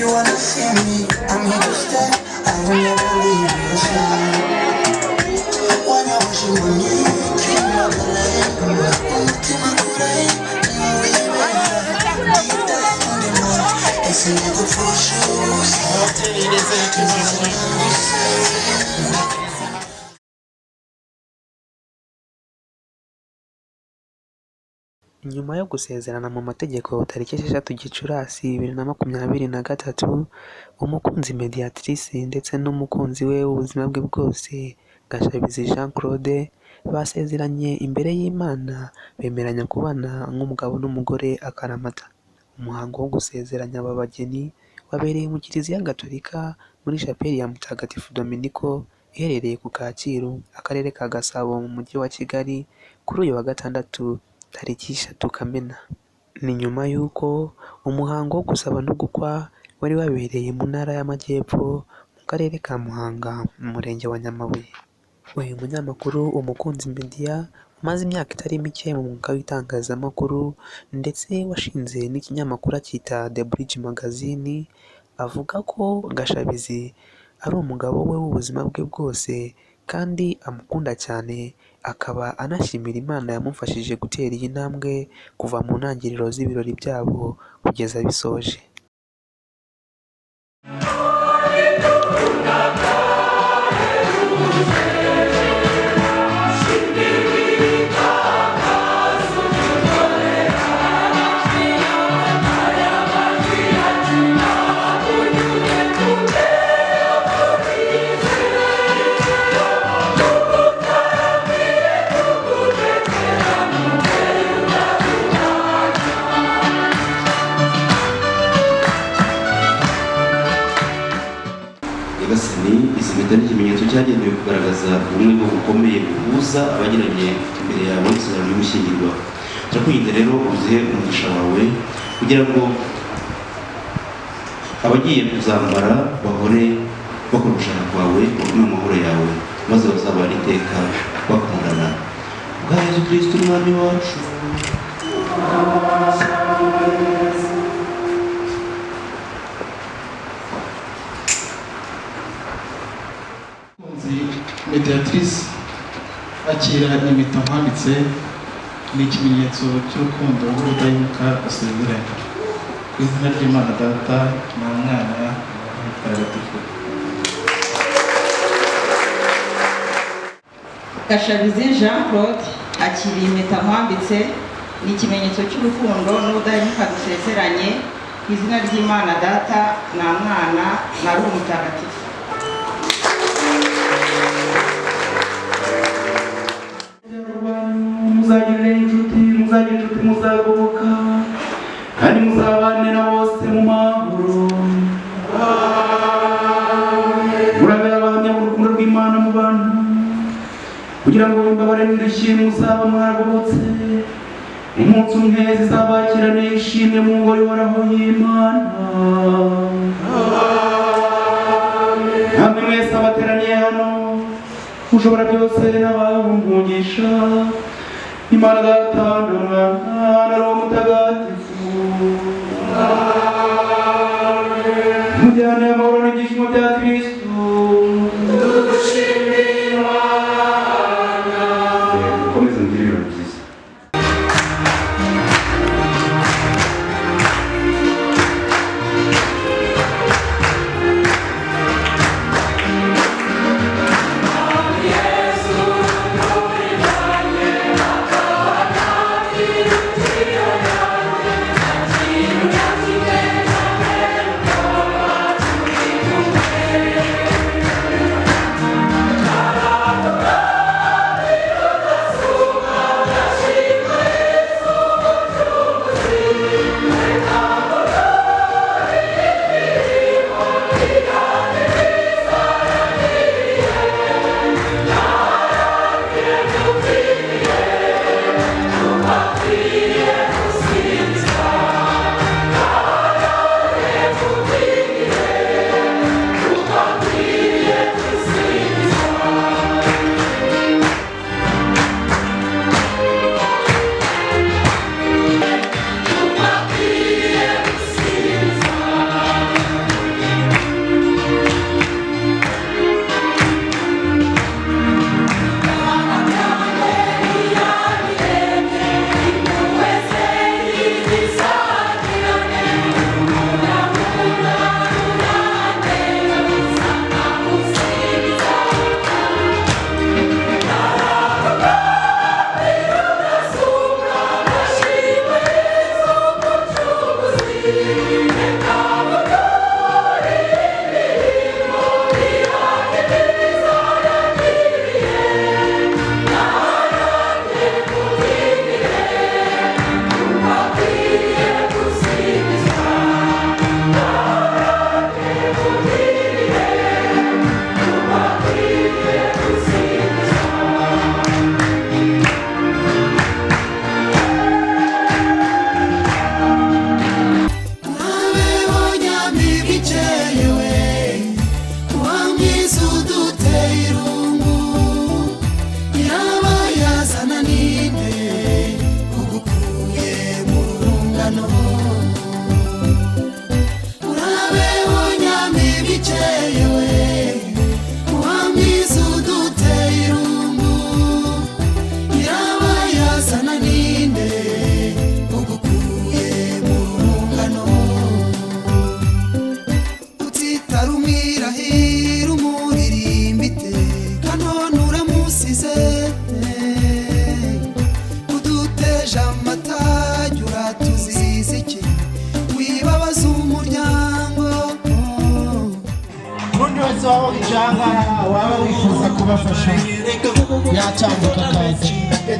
you wanna see me, I'm here to stay. I will never leave your side. When I was you and me, keep my life. Umutima kure, ese nigupfusha ubusa. Nyuma yo gusezerana mu mategeko tariki 6 Gicurasi 2023, umukunzi Mediatrice ndetse n'umukunzi we w'ubuzima bwe bwose Gashabizi Jean Claude basezeranye imbere y'Imana, bemeranya kubana nk'umugabo n'umugore akaramata. Umuhango wo gusezeranya aba bageni wabereye mu Kiliziya Gatolika muri Chapelle ya Mutagatifu Dominiko iherereye ku Kacyiru, Akarere ka Gasabo mu Mujyi wa Kigali kuri uyu wa gatandatu tariki 3 Kamena. Ni nyuma y'uko umuhango wo gusaba no gukwa wari wabereye mu Ntara y'Amajyepfo mu Karere ka Muhanga mu Murenge wa Nyamabuye. Uyu munyamakuru Umukunzi Media umaze imyaka itari mike mu mwuga w'itangazamakuru ndetse washinze n'ikinyamakuru cyita The Bridge Magazine, avuga ko Gashabizi ari umugabo we w'ubuzima bwe bwose kandi amukunda cyane, akaba anashimira Imana yamufashije gutera iyi ntambwe kuva mu ntangiriro z'ibirori byabo kugeza bisoje. Izi mpeta ni ikimenyetso cyagenewe kugaragaza ubumwe bwo bukomeye buhuza abagiranye imbere yawe isezerano ry'ugushyingirwa. Turakwinginze rero uzihe umugisha wawe kugira ngo abagiye kuzambara bahore bakora ugushaka kwawe, bagume mu mahoro yawe, maze bazabana iteka bakundana. Bwa Yesu Kristo umwami wacu. Mediatrice, akira impeta nkwambitse, ni ikimenyetso cy'urukundo rw'ubudahemuka dusezeranye. Ku izina ry'Imana Data na Mwana na Mutagatifu. Gashabizi Jean Claude, akira impeta nkwambitse, ni ikimenyetso cy'urukundo n'ubudahemuka dusezeranye. Ku izina ry'Imana Data na Mwana na Roho Mutagatifu. Muzagire inshuti muzagoboka kandi muzabane na bose mu mahoro. Murabera abahamya b'urukundo rw'Imana mu bantu kugira ngo imbabare n'indishyi muzaba mwaragobotse. Umunsi umwe zizabakirane ishimwe mu ngoro ihoraho y'Imana. Namwe mwese abateraniye hano ushobora byose n'abahungisha Imana Data na Mwana na Roho Mutagatifu. Mujyane amahoro n'ibyishimo bya Kristo. Dushimire Imana. Dukomeze mugire ibirori byiza. Yeah.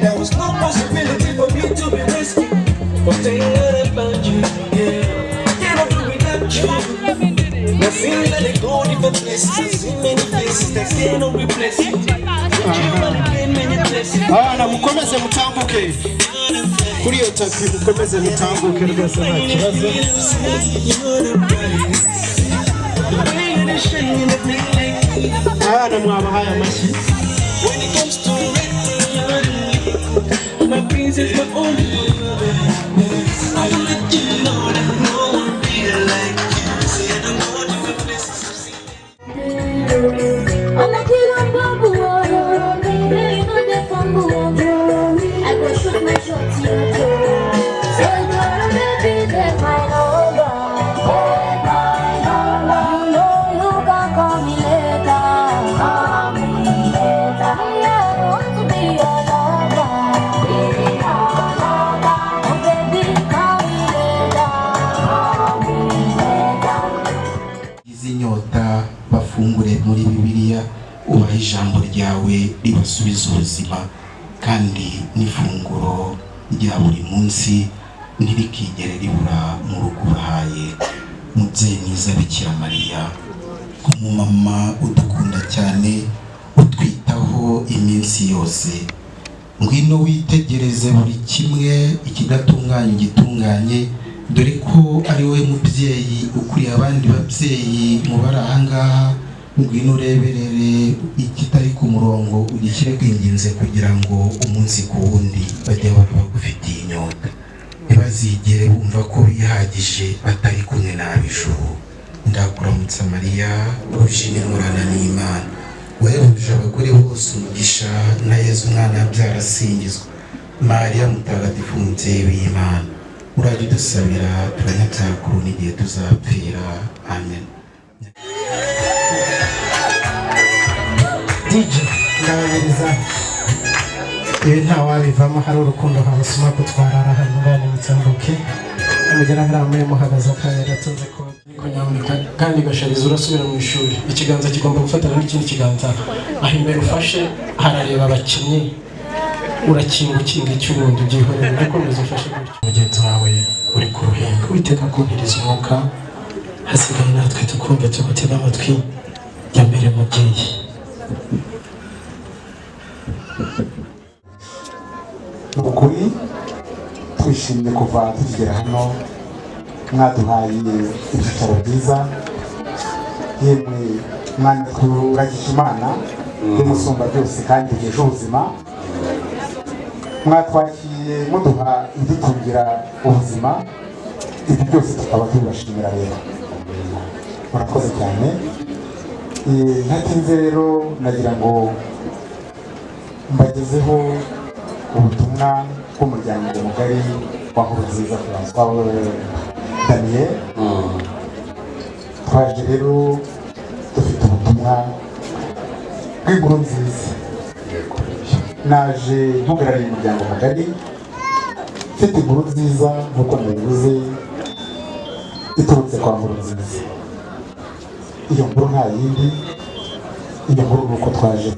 There was no possibility for me to be risky, but they heard about you, yeah. Cannot do without you. The feeling that they go different places, in many places, they cannot replace it. You only gain many places. Abana mukomeze mutambuke kuri iyo tapi, mukomeze mutambuke rwose nta kibazo. Abana mwabahaye amashyi. When it comes to my peace is my only I will let you know that no one be like you. See, I don't go different places. I go shoot my shot here. So you're baby, take my number. Take my number. You know you can call me later. Call me later. I want to be your lover. Be your lover. Oh baby, call me later. Call me later. Izi nyota bafungure muri Bibiliya, ubaha ijambo ryawe ribasubiza ubuzima, kandi n'ifunguro rya buri munsi ntirikigere ribura mu rugo ubahaye. Mubyeyi mwiza Bikira Mariya, umumama udukunda cyane, utwitaho iminsi yose, ngwino witegereze buri kimwe ikidatunganye gitunganye, dore ko ari wowe mubyeyi ukuriye abandi babyeyi mu bari aha ngaha. Ngwino ureberere ikitari ku murongo, ugishyire kwinginze kugira ngo umunsi ku wundi bajye baba bagufitiye inyota, ntibazigere bumva ko bihagije batari kumwe n'ab'ijuru. Ndakuramutsa Mariya, uje inkorana n'Imana, wahebuje abagore bose umugisha, na Yezu umwana yabyara asingizwa. Mariya mutagatifu mubyeyi w'Imana, urajye udusabira turanyabyaha kuri n'igihe tuzapfira. Amen. DJ ndababiriza ibi ntawabivamo, hari urukundo habusuma ko twarara hano ngane mutambuke amugera hariya muri muhagaze akanya gatunze ko niko nyamuneka kandi gashariza urasubira mu ishuri. Ikiganza kigomba gufatana n'ikindi kiganza, aho imbere ufashe harareba abakinnyi, urakinga ukinga icy'ubundi byihorera ukomeza ufashe gutyo. Mugenzi wawe uri ku ruhembe, witeka kumpiriza umwuka, hasigaye natwe tukumve tugutega amatwi ya mbere mubyeyi. Ukuri twishimiye kuva tukigera hano, mwaduhaye ibyicaro byiza, yemwe mwana turagisha Imana y'umusumba byose kandi byeje ubuzima, mwatwakiye muduha idutungira ubuzima, ibi byose tukaba tubashimira rero, murakoze cyane. Ntatinze rero nagira ngo mbagezeho ubutumwa bw'umuryango mugari wa Nkurunziza François Daniel. Twaje rero dufite ubutumwa bw'inkuru nziza, naje ntugarariye umuryango mugari, mfite inkuru nziza nk'uko nabivuze. iturutse kwa Nkurunziza. Iyo nkuru nta yindi, iyo nkuru nuko twaje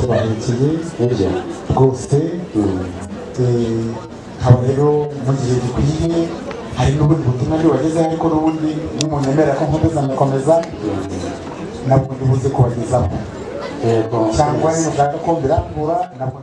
tubahekeye rwose. Haba rero mu gihe gikwiye hari n'ubundi butumwa wagezeho, ariko n'ubundi n'umuntu yemerera ko nkomeza ndakomeza nabwo ndibuze kubagezaho, cyangwa niba ushaka ko mbirambura nabwo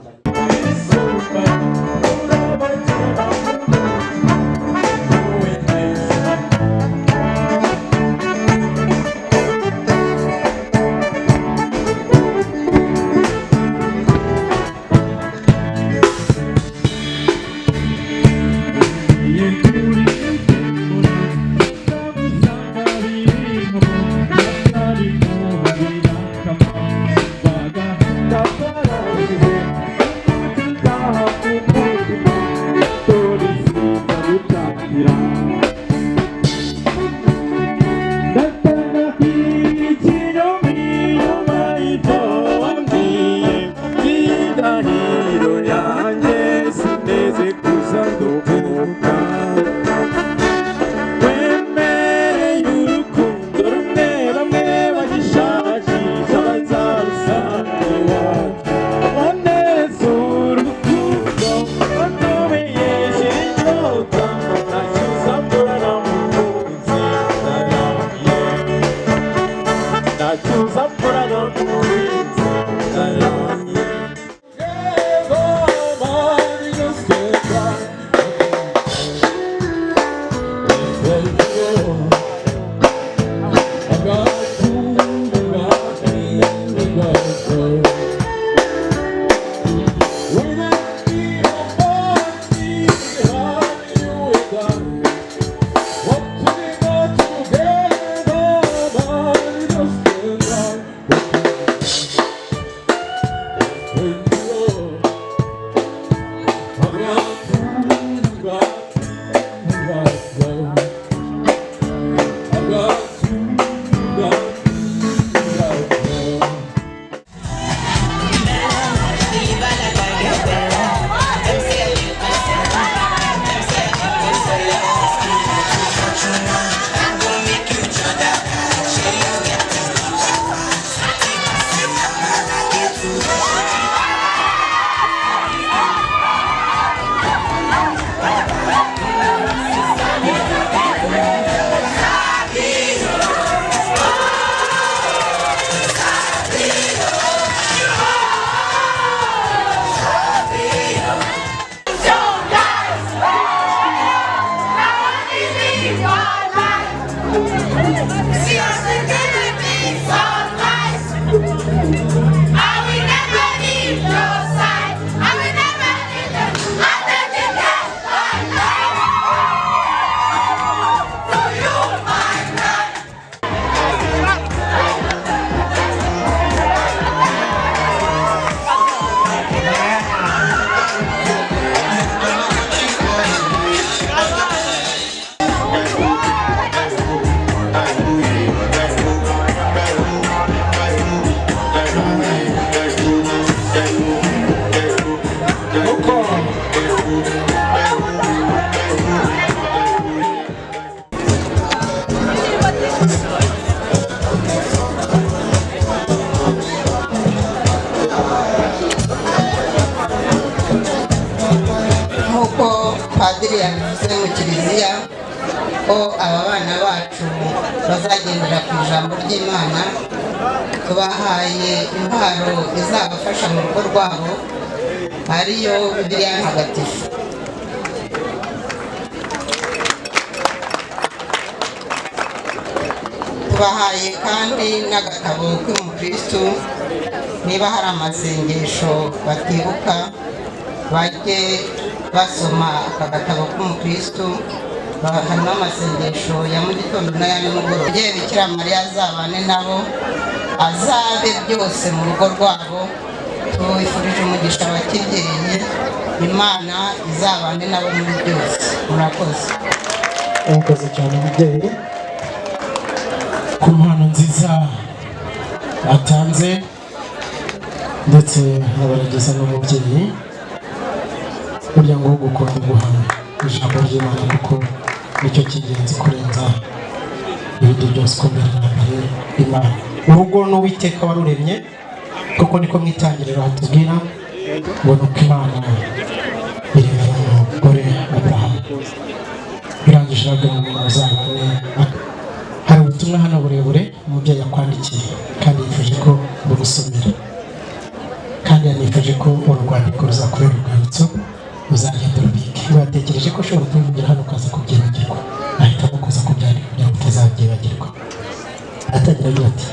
padiri yabivuze mu kiliziya ko aba bana bacu bazagendera ku ijambo ry'Imana, tubahaye impano izabafasha mu rugo rwabo ariyo Bibiliya ntagatifu. Tubahaye kandi n'agatabo k'umukristo, niba hari amasengesho batibuka bajye basoma aka gatabo k'umukristo. Harimo amasengesho ya mu gitondo n'aya nimugoroba. Bikira Mariya azabane nabo, azabe byose mu rugo rwabo. Tubifurije umugisha wa kibyeyi, Imana izabane nabo muri byose. Murakoze. Murakoze cyane mubyeyi ku mpano nziza atanze, ndetse abarageza n'umubyeyi burya ngo gukunda guhana ijambo ry'Imana kuko nicyo cy'ingenzi kurenza ibindi byose ko mbere na mbere Imana. Urugo n'Uwiteka waruremye kuko niko mwitangirira hatubwira ngo nuko Imana iremera umugore Abrahamu. Birangije rero ngo muzabane. Hari ubutumwa hano burebure umubyeyi yakwandikiye kandi yifuje ko bugusomera, kandi yanifuje ko urwandiko ruzakorera urwibutso uzagenda rubike. Batekereje ko ushobora kubivugira hano ukaza kubyibagirwa, ahitamo kuza kubyandika kugira ngo utazabyibagirwa. Atangira agira ati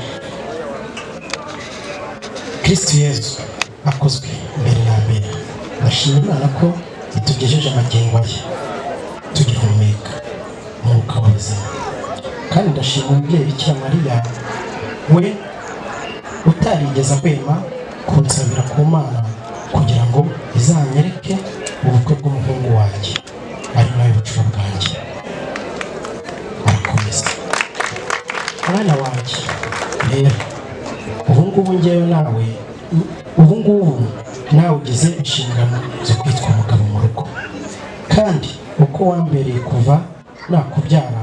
Kristo Yesu akozwe mbere na mbere. Ndashima Imana ko itugejeje amagingo aya tugihumeka umwuka w'ubuzima, kandi ndashima umubyeyi Bikira Mariya we utarigeze ahwema kunsabira ku Mana kugira ngo izanyereke ubukwe bw'umuhungu wanjye ari nawe bucura bwanjye. Arakomeza, mwana wanjye rero ubungubu ngewe nawe ubungubu nawe ugize inshingano zo kwitwa umugabo mu rugo, kandi uko wambereye kuva nakubyara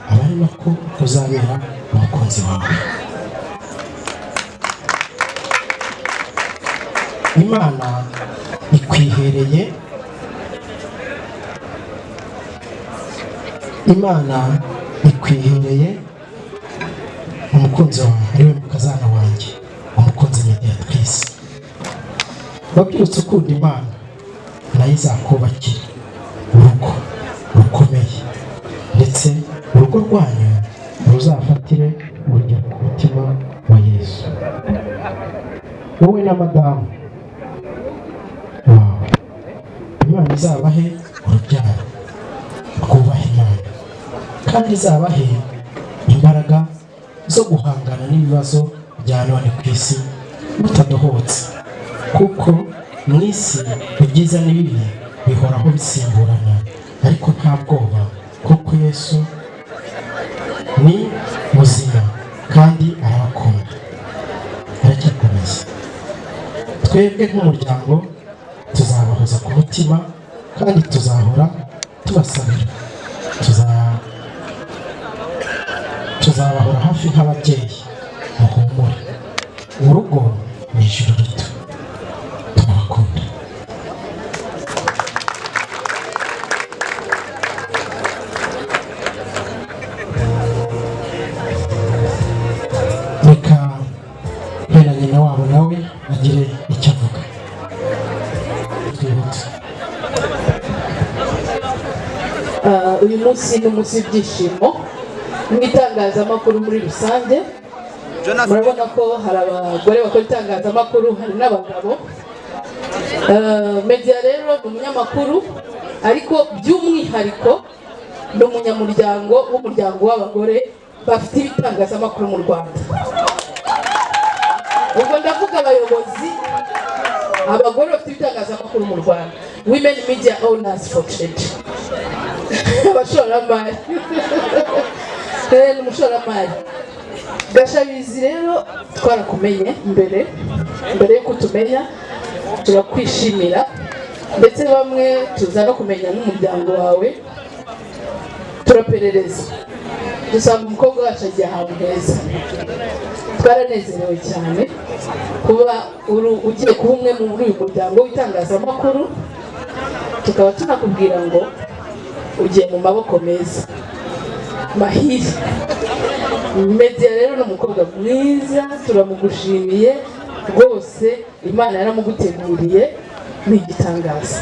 aba ari nako uzabera umukunzi wawe. Imana ikwihereye umukunzi wawe ariwe mukazana wanjye umukunzi Mediatrice. Wabyutse ukunda Imana nayo izakubakira urugo rukomeye, ndetse urugo rwanyu ruzafatire urugero ku mutima wa Yesu. Wowe na madamu wawe Imana izabahe urubyaro rwubaha Imana, kandi izabahe imbaraga zo guhangana n'ibibazo bya none ku isi mutadohotse, kuko mu isi ibyiza n'ibibi bihoraho bisimburana, ariko nta bwoba kuko Yesu ni muzima kandi arabakunda, aracyakomeza. Twebwe nk'umuryango tuzabahoza ku mutima kandi tuzahora tubasabira, tuzabahora hafi nk'ababyeyi. Muhumure, urugo ni ijuru rito, turabakunda. Reka mpera nyina wabo nawe agire icyo avuga. Twihute. Uyu munsi ni umunsi w'ibyishimo mu itangazamakuru muri rusange. Murabona ko hari abagore bakora itangazamakuru, hari n'abagabo. Media rero ni umunyamakuru, ariko by'umwihariko ni umunyamuryango w'umuryango w'abagore bafite ibitangazamakuru mu Rwanda. Ubwo ndavuga abayobozi, abagore bafite ibitangazamakuru mu Rwanda, Women Media Owners for Trade. Abashoramari n'umushoramari Gashabizi rero twarakumenye mbere yo kutumenya, turakwishimira, ndetse bamwe tuza no kumenya n'umuryango wawe. Turaperereza dusanga umukobwa wacu agiye ahantu heza. Twaranezerewe cyane kuba ugiye kuba umwe muri uyu muryango w'itangazamakuru, tukaba tunakubwira ngo ugiye mu maboko meza mahiri. Media rero ni umukobwa mwiza, turamugushimiye rwose, Imana yaramuguteguriye, ni igitangaza.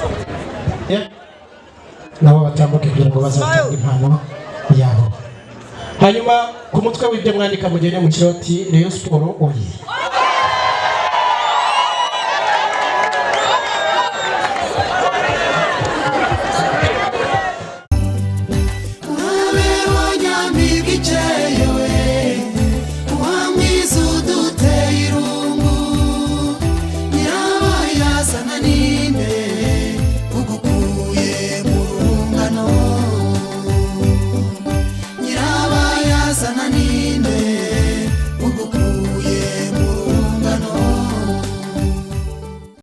Nabo batambuke kugira ngo bazatanga impano yabo. Hanyuma ku mutwe w'ibyo mwandika mugende mu kiroti Rayon Sport oyi. Urabeho nyamibwa